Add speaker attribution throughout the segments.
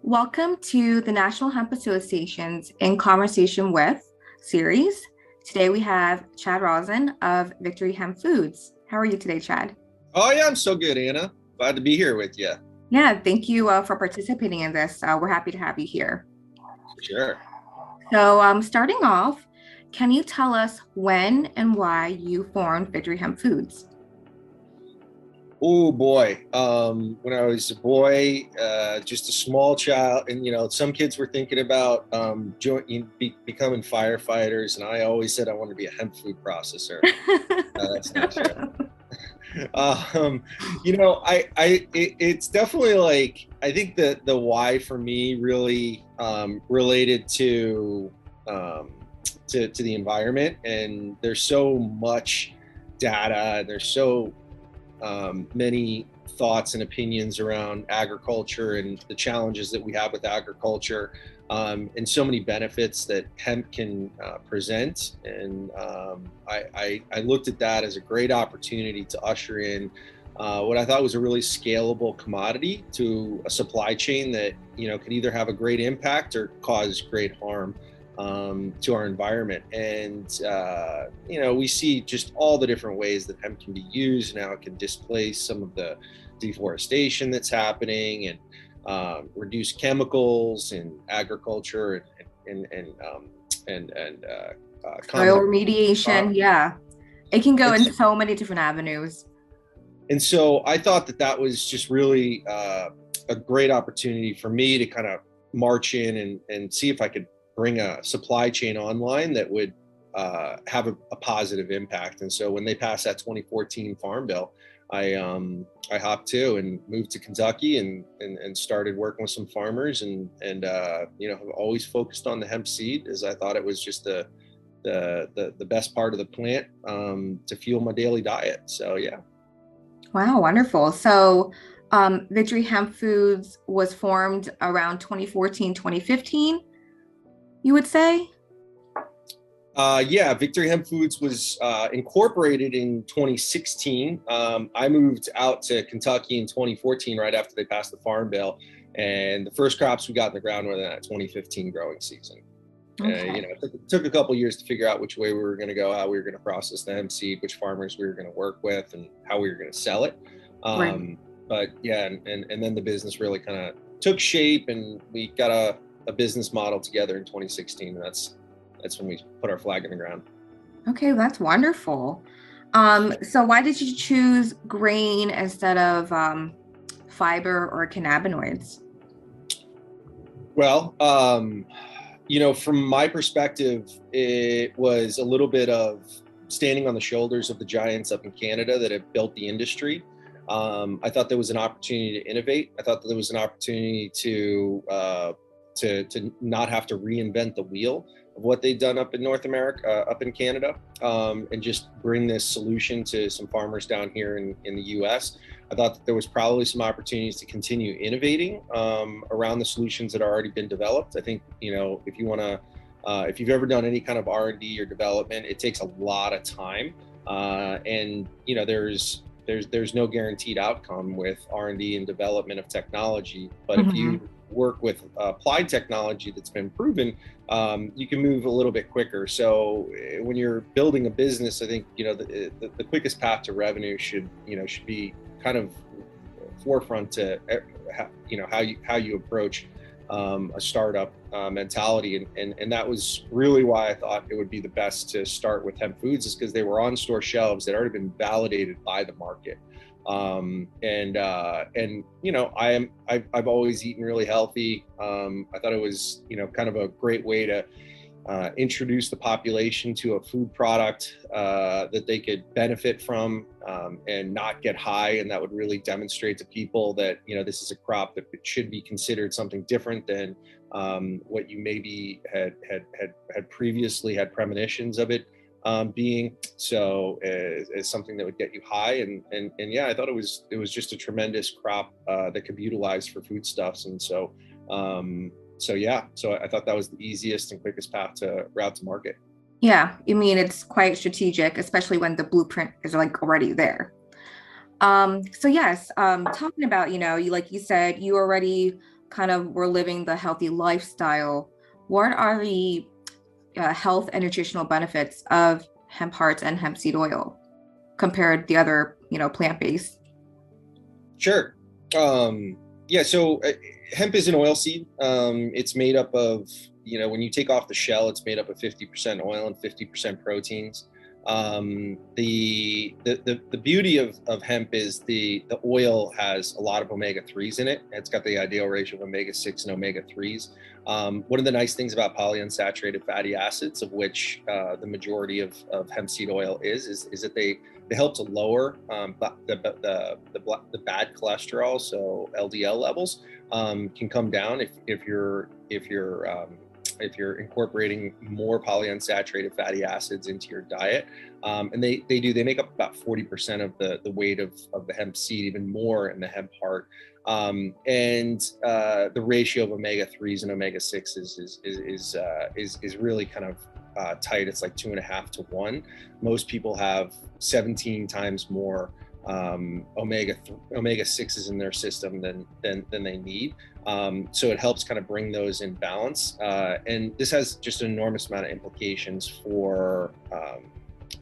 Speaker 1: Welcome to the National Hemp Association's In Conversation With series. Today we have Chad Rosen of Victory Hemp Foods. How are you today, Chad?
Speaker 2: Oh yeah, I'm so good, Anna. Glad to be here with you.
Speaker 1: Yeah, thank you for participating in this. We're happy to have you here.
Speaker 2: Sure.
Speaker 1: So, starting off, can you tell us when and why you formed Victory Hemp Foods?
Speaker 2: Oh boy. When I was a boy, just a small child, and some kids were thinking about becoming firefighters, and I always said I wanted to be a hemp food processor. That's not true. um it's definitely like I think that the why for me really related um to the environment, and there's so much data, and there's so many thoughts and opinions around agriculture and the challenges that we have with agriculture, and so many benefits that hemp can present. And I looked at that as a great opportunity to usher in what I thought was a really scalable commodity to a supply chain that could either have a great impact or cause great harm to our environment. And we see just all the different ways that hemp can be used and how it can displace some of the deforestation that's happening, and reduce chemicals in agriculture, and
Speaker 1: Soil
Speaker 2: common.
Speaker 1: remediation, yeah. It can go
Speaker 2: And,
Speaker 1: in so many different avenues.
Speaker 2: and so I thought that that was just really a great opportunity for me to kind of march in and see if I could bring a supply chain online that would have a positive impact. And so when they passed that 2014 Farm Bill, I hopped to and moved to Kentucky and started working with some farmers, and have always focused on the hemp seed, as I thought it was just the best part of the plant to fuel my daily diet. So yeah.
Speaker 1: Wow, wonderful. So, Victory Hemp Foods was formed around 2014, 2015, you would say?
Speaker 2: Yeah, Victory Hemp Foods was incorporated in 2016. I moved out to Kentucky in 2014, right after they passed the Farm Bill, and the first crops we got in the ground were in that 2015 growing season.
Speaker 1: Okay.
Speaker 2: It took a couple years to figure out which way we were going to go, how we were going to process the hemp seed, which farmers we were going to work with, and how we were going to sell it.
Speaker 1: Right.
Speaker 2: But yeah, and then the business really kind of took shape, and we got a business model together in 2016. And that's when we put our flag in the ground.
Speaker 1: Okay, that's wonderful. So why did you choose grain instead of fiber or cannabinoids?
Speaker 2: Well, from my perspective, it was a little bit of standing on the shoulders of the giants up in Canada that have built the industry. I thought there was an opportunity to innovate. I thought that there was an opportunity to not have to reinvent the wheel of what they've done up in North America, up in Canada, and just bring this solution to some farmers down here in the U.S. I thought that there was probably some opportunities to continue innovating around the solutions that have already been developed. I think if you want to, if you've ever done any kind of R&D or development, it takes a lot of time, and there's no guaranteed outcome with R&D and development of technology. But if
Speaker 1: Mhm.
Speaker 2: you work with applied technology that's been proven, you can move a little bit quicker. So when you're building a business, I think the quickest path to revenue should be kind of forefront to how you approach a startup mentality, and that was really why I thought it would be the best to start with hemp foods, is because they were on store shelves that had already been validated by the market. I've always eaten really healthy. I thought it was kind of a great way to introduce the population to a food product that they could benefit from, and not get high, and that would really demonstrate to people that this is a crop that should be considered something different than what you maybe had previously had premonitions of it being. So as something that would get you high, and yeah, I thought it was just a tremendous crop that could be utilized for foodstuffs. And so yeah, so I thought that was the easiest and quickest route to market.
Speaker 1: Yeah, I mean, it's quite strategic, especially when the blueprint is like already there. So yes, talking about, you like you said, you already kind of we're living the healthy lifestyle, what are the health and nutritional benefits of hemp hearts and hemp seed oil compared to the other, plant-based?
Speaker 2: Sure. Yeah, so hemp is an oil seed. It's made up of, when you take off the shell, it's made up of 50% oil and 50% proteins. The beauty of hemp is the oil has a lot of omega-3s in it. It's got the ideal ratio of omega-6 and omega-3s. One of the nice things about polyunsaturated fatty acids, of which the majority of hemp seed oil is that they help to lower the bad cholesterol, so LDL levels can come down if you're incorporating more polyunsaturated fatty acids into your diet. And they make up about 40% of the weight of the hemp seed, even more in the hemp heart. And the ratio of omega-3s and omega-6s is really kind of tight. It's like 2.5 to 1. Most people have 17 times more omega-6s in their system than they need. So it helps kind of bring those in balance. And this has just an enormous amount of implications for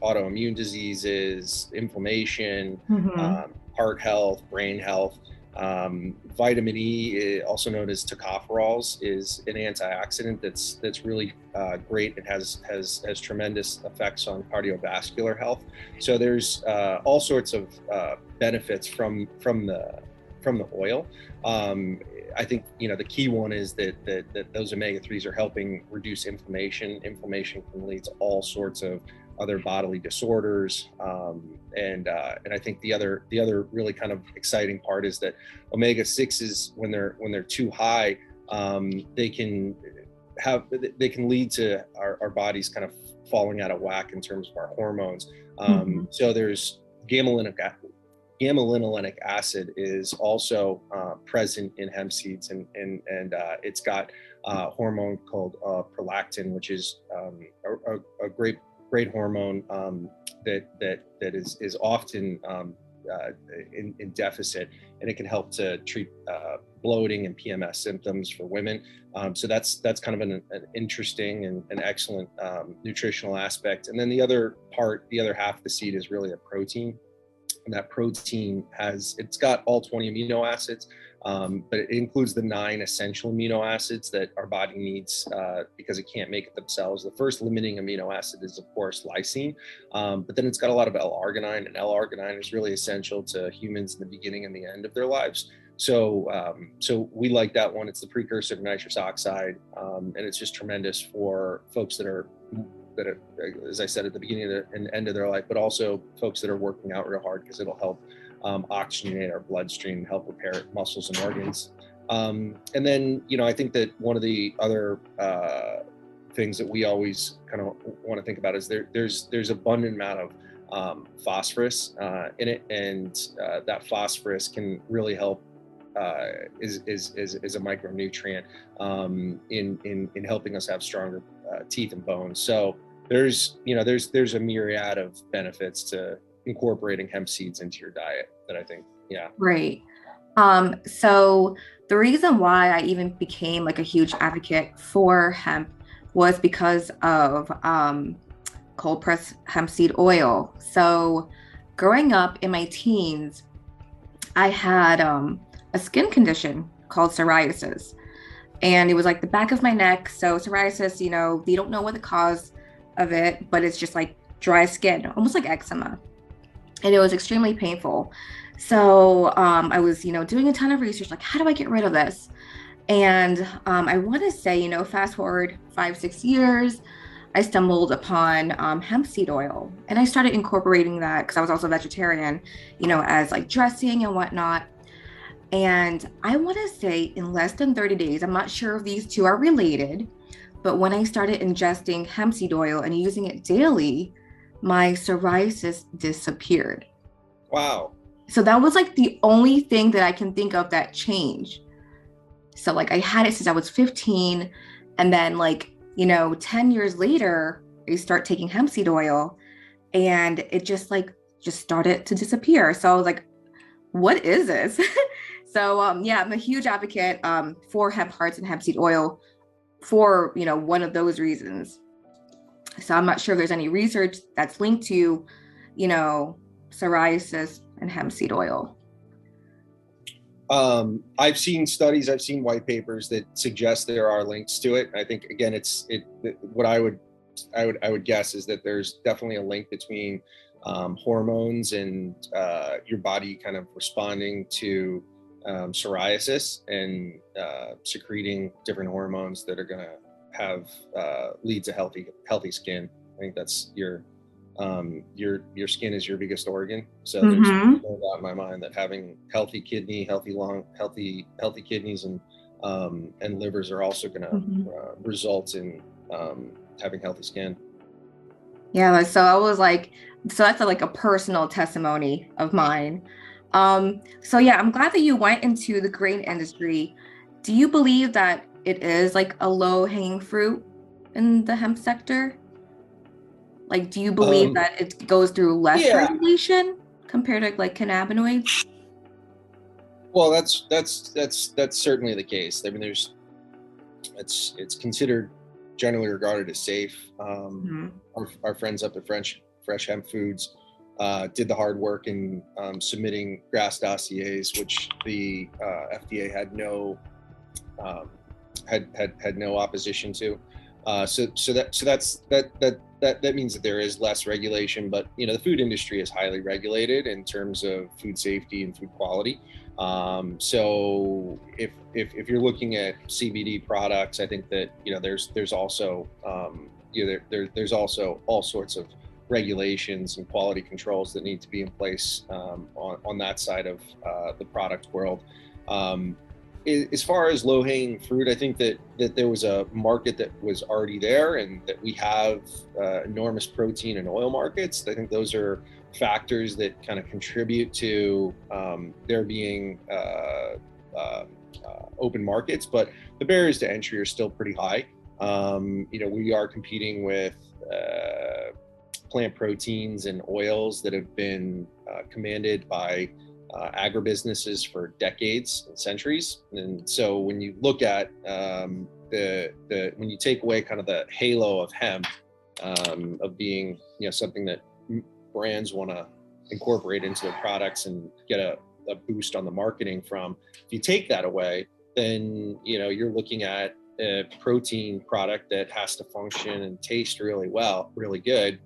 Speaker 2: autoimmune diseases, inflammation, heart health, brain health. Vitamin E, also known as tocopherols, is an antioxidant that's really great. It has tremendous effects on cardiovascular health. So there's all sorts of benefits from the oil. I think the key one is that those omega-3s are helping reduce inflammation. Inflammation can lead to all sorts of other bodily disorders, and I think the other really kind of exciting part is that omega-6s, when they're too high, they can lead to our bodies kind of falling out of whack in terms of our hormones. So there's gamma-linolenic acid is also present in hemp seeds, and it's got a hormone called prolactin, which is a great hormone that is often in deficit, and it can help to treat bloating and PMS symptoms for women. So that's kind of an interesting and excellent nutritional aspect. And then the other half of the seed is really a protein. And that protein it's got all 20 amino acids, but it includes the 9 essential amino acids that our body needs because it can't make it themselves. The first limiting amino acid is, of course, lysine, but then it's got a lot of L-arginine, and L-arginine is really essential to humans in the beginning and the end of their lives. So we like that one. It's the precursor to nitrous oxide, and it's just tremendous for folks that are, as I said, at the beginning and end of their life, but also folks that are working out real hard, because it'll help oxygenate our bloodstream, help repair muscles and organs. And then, I think that one of the other things that we always kind of want to think about is there's abundant amount of phosphorus in it, and that phosphorus can really help is a micronutrient in helping us have stronger teeth and bones. So there's a myriad of benefits to incorporating hemp seeds into your diet that I think,
Speaker 1: Right. So the reason why I even became like a huge advocate for hemp was because of cold pressed hemp seed oil. So growing up in my teens, I had a skin condition called psoriasis. And it was like the back of my neck. So psoriasis, they don't know what the cause of it, but it's just like dry skin, almost like eczema. And it was extremely painful. So I was, doing a ton of research, like, how do I get rid of this? And I want to say, fast forward 5-6 years, I stumbled upon hemp seed oil, and I started incorporating that because I was also vegetarian, as like dressing and whatnot. And I want to say in less than 30 days, I'm not sure if these two are related, but when I started ingesting hemp seed oil and using it daily, my psoriasis disappeared.
Speaker 2: Wow.
Speaker 1: So that was like the only thing that I can think of that changed. So like I had it since I was 15, and then 10 years later, I start taking hemp seed oil, and it just started to disappear. So I was like, what is this? So yeah, I'm a huge advocate for hemp hearts and hemp seed oil for, one of those reasons. So I'm not sure if there's any research that's linked to, you know, psoriasis and hemp seed oil.
Speaker 2: I've seen studies, I've seen white papers that suggest there are links to it. I think again, what I would guess is that there's definitely a link between hormones and your body kind of responding to psoriasis and secreting different hormones that are going to have lead to healthy skin. I think that's your skin is your biggest organ. So there's no doubt in my mind that having healthy kidney, healthy lung, healthy kidneys and livers are also going to result in having healthy skin.
Speaker 1: Yeah, so I was like, so that's like a personal testimony of mine. So yeah, I'm glad that you went into the grain industry. Do you believe that it is like a low-hanging fruit in the hemp sector? Like, do you believe that it goes through less
Speaker 2: Yeah.
Speaker 1: regulation compared to like cannabinoids?
Speaker 2: Well, that's certainly the case. I mean, it's considered generally regarded as safe. Our friends up at Fresh Hemp Foods did the hard work in submitting GRAS dossiers, which the FDA had no had no opposition to. So that means that there is less regulation, but the food industry is highly regulated in terms of food safety and food quality. So if you're looking at CBD products, I think that there's also there's also all sorts of regulations and quality controls that need to be in place on that side of the product world. As far as low-hanging fruit, I think that there was a market that was already there, and that we have enormous protein and oil markets. I think those are factors that kind of contribute to there being open markets, but the barriers to entry are still pretty high. We are competing with plant proteins and oils that have been commanded by agribusinesses for decades and centuries. And so when you look at when you take away kind of the halo of hemp, of being something that brands want to incorporate into their products and get a boost on the marketing from, if you take that away, then you're looking at a protein product that has to function and taste really good,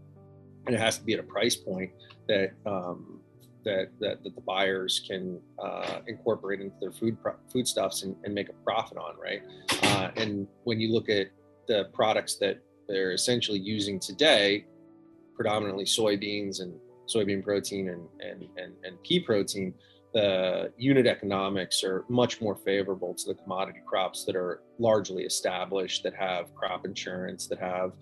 Speaker 2: and it has to be at a price point that that the buyers can incorporate into their foodstuffs and make a profit on, right? And when you look at the products that they're essentially using today, predominantly soybeans and soybean protein and pea protein, the unit economics are much more favorable to the commodity crops that are largely established, that have crop insurance, that have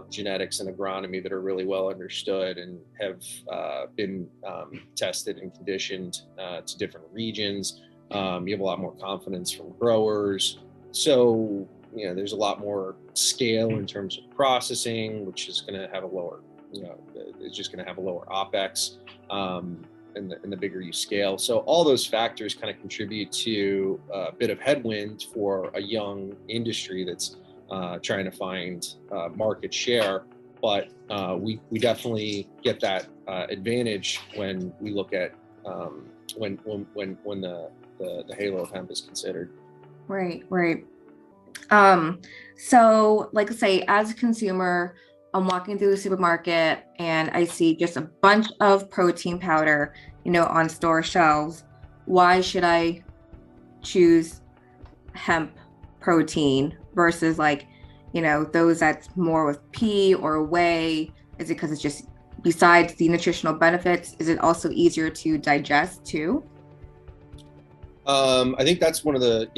Speaker 2: genetics and agronomy that are really well understood and have been tested and conditioned to different regions. You have a lot more confidence from growers. So, there's a lot more scale in terms of processing, which is going to have a lower, it's just going to have a lower OPEX. And the bigger you scale. So all those factors kind of contribute to a bit of headwind for a young industry that's trying to find market share. But we definitely get that advantage when we look at when the halo of hemp is considered.
Speaker 1: Right. So like say, as a consumer, I'm walking through the supermarket and I see just a bunch of protein powder, on store shelves. Why should I choose hemp protein versus those that's more with pea or whey? Is it because it's just, besides the nutritional benefits, is it also easier to digest too?
Speaker 2: I think that's one of the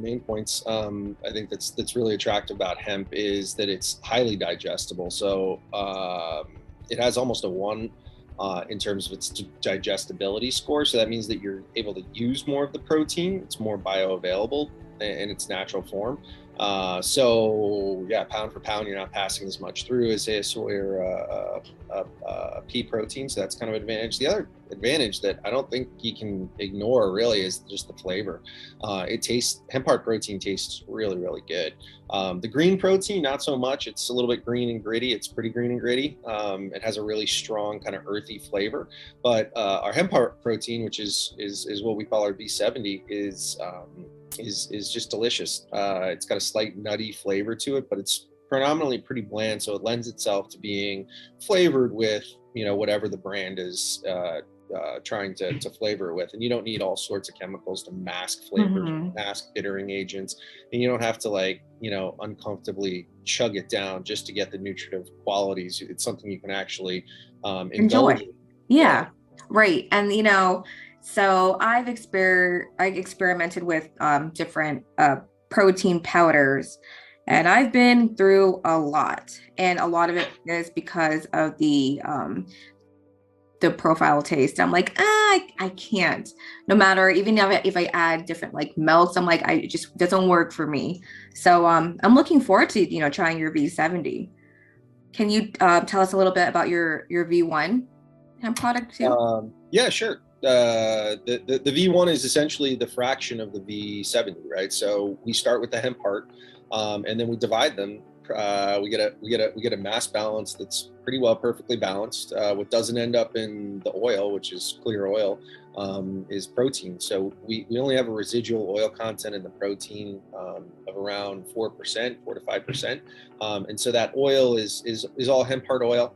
Speaker 2: main points. I think that's really attractive about hemp is that it's highly digestible. So it has almost a 1 in terms of its digestibility score. So that means that you're able to use more of the protein. It's more bioavailable in its natural form. So yeah, pound for pound, you're not passing as much through as say a soy or pea protein. So that's kind of an advantage. The other advantage that I don't think you can ignore really is just the flavor. Hemp protein tastes really, really good. The green protein, not so much. It's a little bit green and gritty. It's pretty green and gritty. It has a really strong kind of earthy flavor. But our hemp protein, which is what we call our V70, is just delicious. It's got a slight nutty flavor to it, but it's predominantly pretty bland, so it lends itself to being flavored with whatever the brand is trying to flavor it with. And you don't need all sorts of chemicals to mask flavors, mask bittering agents, and you don't have to uncomfortably chug it down just to get the nutritive qualities. It's something you can actually indulge in.
Speaker 1: Yeah, right. And so I experimented with different protein powders, and I've been through a lot. And a lot of it is because of the profile taste. I'm like, I can't. No matter, even if I add different like milks, I'm like, it just doesn't work for me. So I'm looking forward to trying your V70. Can you tell us a little bit about your V1 hemp product too?
Speaker 2: Yeah, sure. The V1 is essentially the fraction of the V70, right? So we start with the hemp part, and then we divide them. We get a mass balance that's pretty well perfectly balanced. What doesn't end up in the oil, which is clear oil, is protein. So we only have a residual oil content in the protein of around 4%, 4 to 5%, and so that oil is all hemp heart oil.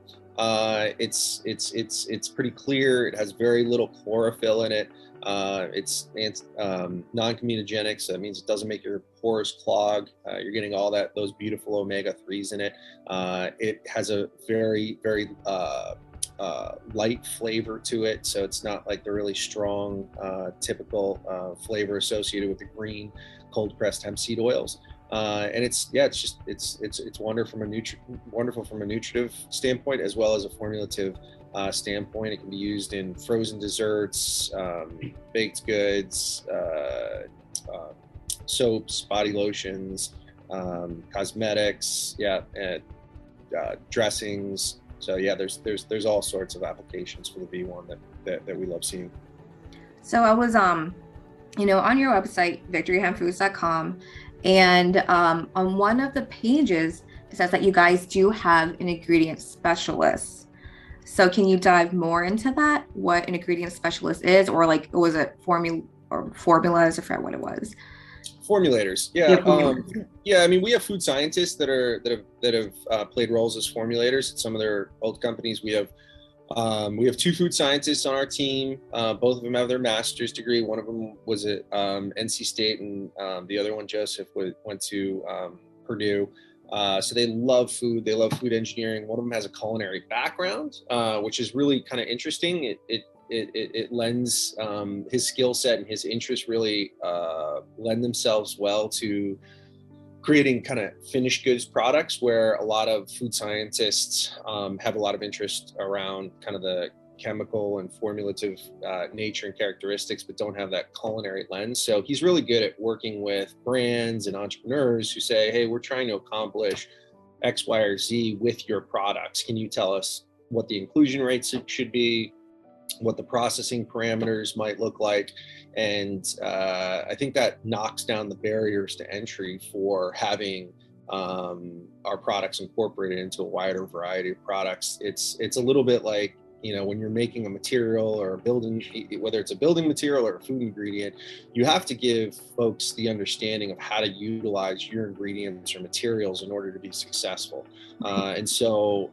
Speaker 2: It's pretty clear. It has very little chlorophyll in it. It's non-comedogenic, so that means it doesn't make your pores clog. You're getting all those beautiful omega-3s in it. It has a very, very light flavor to it, so it's not like the really strong, typical flavor associated with the green cold-pressed hemp seed oils. And it's wonderful from a nutritive standpoint as well as a formulative standpoint. It can be used in frozen desserts, baked goods, soaps, body lotions, cosmetics, dressings. So yeah, there's all sorts of applications for the V1 that we love seeing.
Speaker 1: So I was on your website, victoryhempfoods.com, and on one of the pages it says that you guys do have an ingredient specialist. So can you dive more into that? What an ingredient specialist is, or like was it formulas? I forget what it was.
Speaker 2: Formulators, yeah. I mean, we have food scientists that have played roles as formulators at some of their old companies. We have 2 food scientists on our team. Both of them have their master's degree. One of them was at NC State, and the other one, Joseph, went to Purdue. So they love food. They love food engineering. One of them has a culinary background, which is really kind of interesting. It lends his skill set and his interests really lend themselves well to creating kind of finished goods products, where a lot of food scientists have a lot of interest around kind of the chemical and formulative nature and characteristics, but don't have that culinary lens. So he's really good at working with brands and entrepreneurs who say, hey, we're trying to accomplish X, Y, or Z with your products. Can you tell us what the inclusion rates should be, what the processing parameters might look like? And I think that knocks down the barriers to entry for having our products incorporated into a wider variety of products. It's a little bit like, when you're making a material or a building, whether it's a building material or a food ingredient, you have to give folks the understanding of how to utilize your ingredients or materials in order to be successful. And so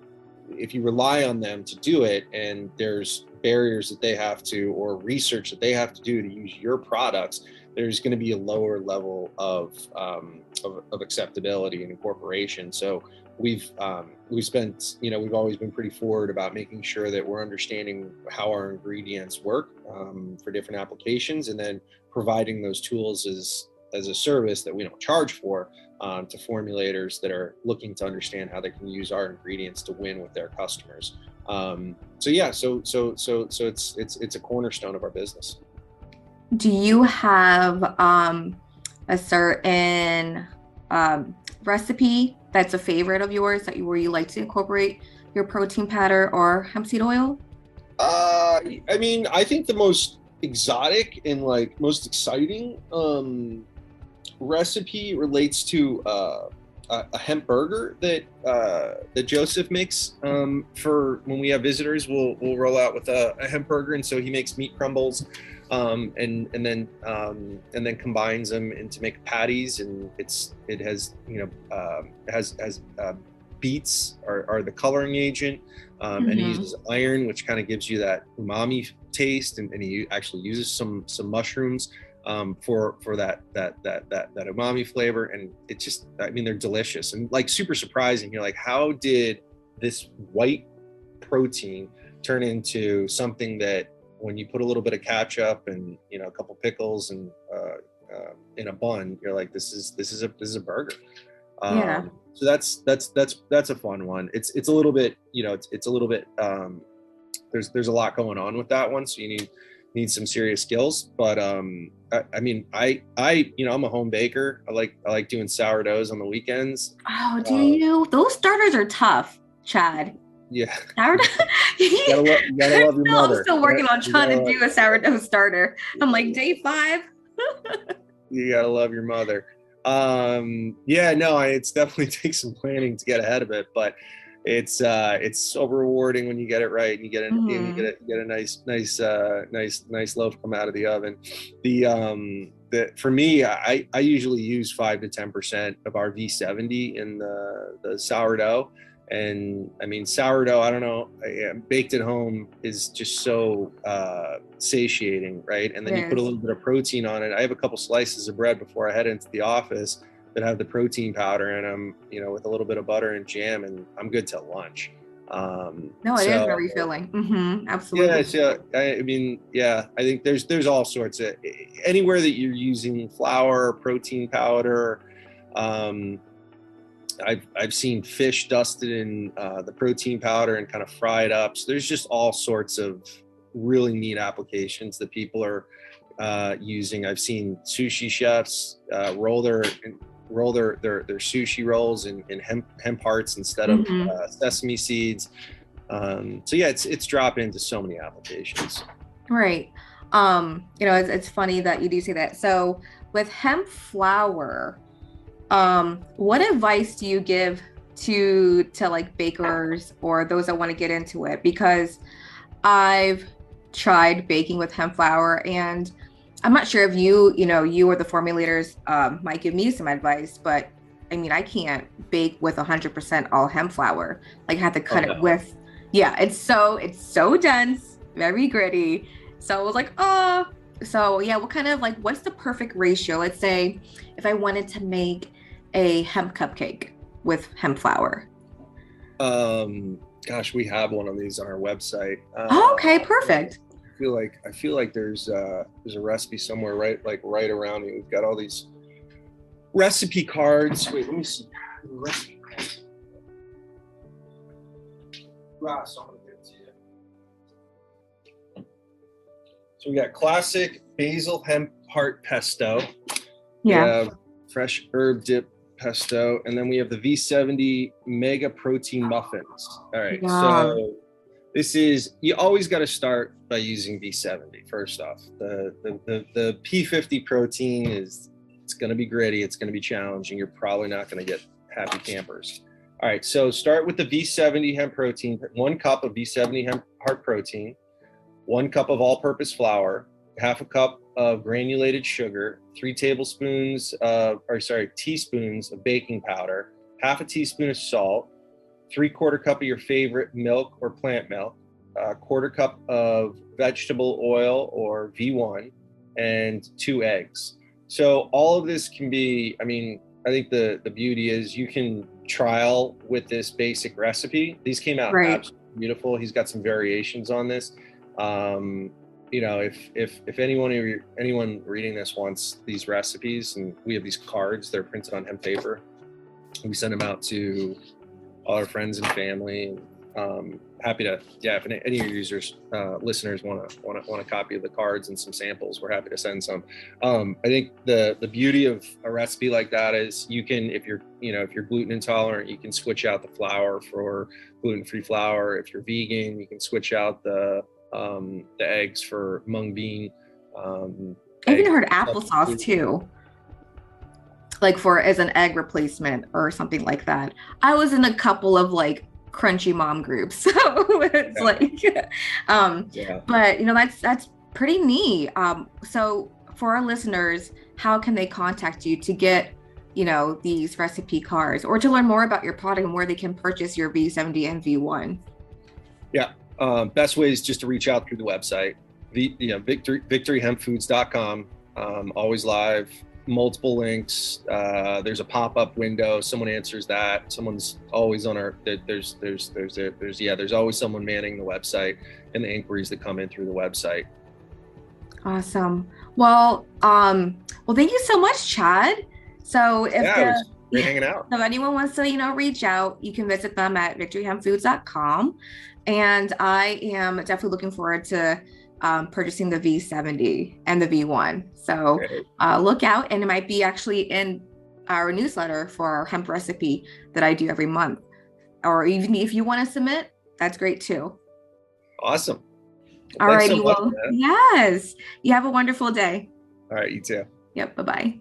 Speaker 2: if you rely on them to do it, and there's barriers that they have to, or research that they have to do to use your products, there's going to be a lower level of acceptability and incorporation. So we've always been pretty forward about making sure that we're understanding how our ingredients work for different applications, and then providing those tools as a service that we don't charge for to formulators that are looking to understand how they can use our ingredients to win with their customers. So it's a cornerstone of our business.
Speaker 1: Do you have a certain recipe that's a favorite of yours where you like to incorporate your protein powder or hemp seed oil?
Speaker 2: I mean, I think the most exotic and like most exciting recipe relates to a hemp burger that Joseph makes for when we have visitors. We'll roll out with a hemp burger, and so he makes meat crumbles, and then combines them into make patties, and it has beets are the coloring agent, and he uses iron, which kind of gives you that umami taste, and he actually uses some mushrooms for that umami flavor, and it just, I mean, they're delicious and like super surprising. You're like, how did this white protein turn into something that when you put a little bit of ketchup and a couple pickles and in a bun, you're like, this is a burger.
Speaker 1: Yeah.
Speaker 2: So that's a fun one. It's a little bit, it's a little bit, there's a lot going on with that one, so you need some serious skills. But I mean, I'm a home baker. I like doing sourdoughs on the weekends.
Speaker 1: Oh, do you? Those starters are tough, Chad.
Speaker 2: Yeah.
Speaker 1: Sourdough?
Speaker 2: You gotta love your mother.
Speaker 1: I'm still working on trying to do a sourdough starter. I'm like day 5.
Speaker 2: You gotta love your mother. Yeah, no, it's definitely takes some planning to get ahead of it, but it's so rewarding when you get it right and you get a nice loaf come out of the oven. For me, I usually use 5 to 10% of our V70 in the sourdough. And I mean, sourdough, I don't know, baked at home is just so satiating, right? And then you put a little bit of protein on it. I have a couple slices of bread before I head into the office that have the protein powder in them, with a little bit of butter and jam, and I'm good till lunch.
Speaker 1: No, it is very filling. Absolutely.
Speaker 2: Yeah, so I mean, yeah, I think there's all sorts of, anywhere that you're using flour, protein powder. I've seen fish dusted in the protein powder and kind of fried up. So there's just all sorts of really neat applications that people are using. I've seen sushi chefs roll their sushi rolls in hemp hearts instead of sesame seeds. So yeah, it's dropping into so many applications.
Speaker 1: Right. It's funny that you do say that. So with hemp flour, what advice do you give to like bakers or those that want to get into it? Because I've tried baking with hemp flour, and I'm not sure if you or the formulators might give me some advice, but I mean, I can't bake with 100% all hemp flour. Like I have to cut it with, it's so dense, very gritty. So I was like, so yeah, what's the perfect ratio? Let's say if I wanted to make a hemp cupcake with hemp flour.
Speaker 2: Gosh, we have one of these on our website.
Speaker 1: Okay, perfect.
Speaker 2: I feel like there's a recipe somewhere right around me. We've got all these recipe cards. Wait, let me see. Recipe cards. So I'm gonna give it to you. So we got classic basil hemp heart pesto. Yeah. We have fresh herb dip pesto, and then we have the V70 mega protein muffins. All right. Wow. So this is, you always got to start by using V70 first off. The P50 protein it's going to be gritty, it's going to be challenging, you're probably not going to get happy campers. All right, so start with the V70 hemp protein. 1 cup of V70 hemp heart protein, 1 cup of all-purpose flour, 1/2 cup of granulated sugar, 3 teaspoons of baking powder, 1/2 teaspoon of salt, 3/4 cup of your favorite milk or plant milk, 1/4 cup of vegetable oil or V1, and 2 eggs. So all of this can be, I mean, I think the beauty is you can trial with this basic recipe. These came out absolutely beautiful. He's got some variations on this. If anyone reading this wants these recipes, and we have these cards, they're printed on hemp paper. We send them out to all our friends and family. Happy to, yeah, if any of your users, listeners want a copy of the cards and some samples, we're happy to send some. I think the beauty of a recipe like that is you can, if you're gluten intolerant, you can switch out the flour for gluten-free flour. If you're vegan, you can switch out the eggs for mung bean.
Speaker 1: I even heard applesauce too, like for as an egg replacement or something like that. I was in a couple of like crunchy mom groups, so it's like but that's pretty neat. So for our listeners, how can they contact you to get these recipe cards, or to learn more about your product and where they can purchase your V70 and V1?
Speaker 2: Best way is just to reach out through the website, victoryhempfoods.com. Always live, multiple links. There's a pop-up window. Someone answers that. Someone's always on our. There's always someone manning the website and the inquiries that come in through the website.
Speaker 1: Awesome. Well, thank you so much, Chad. So
Speaker 2: it was great hanging out.
Speaker 1: So if anyone wants to, reach out, you can visit them at victoryhempfoods.com. And I am definitely looking forward to purchasing the V70 and the V1. So look out, and it might be actually in our newsletter for our hemp recipe that I do every month. Or even if you want to submit, that's great too.
Speaker 2: Awesome.
Speaker 1: All righty. Well, yes. You have a wonderful day.
Speaker 2: All right, you too.
Speaker 1: Yep. Bye-bye.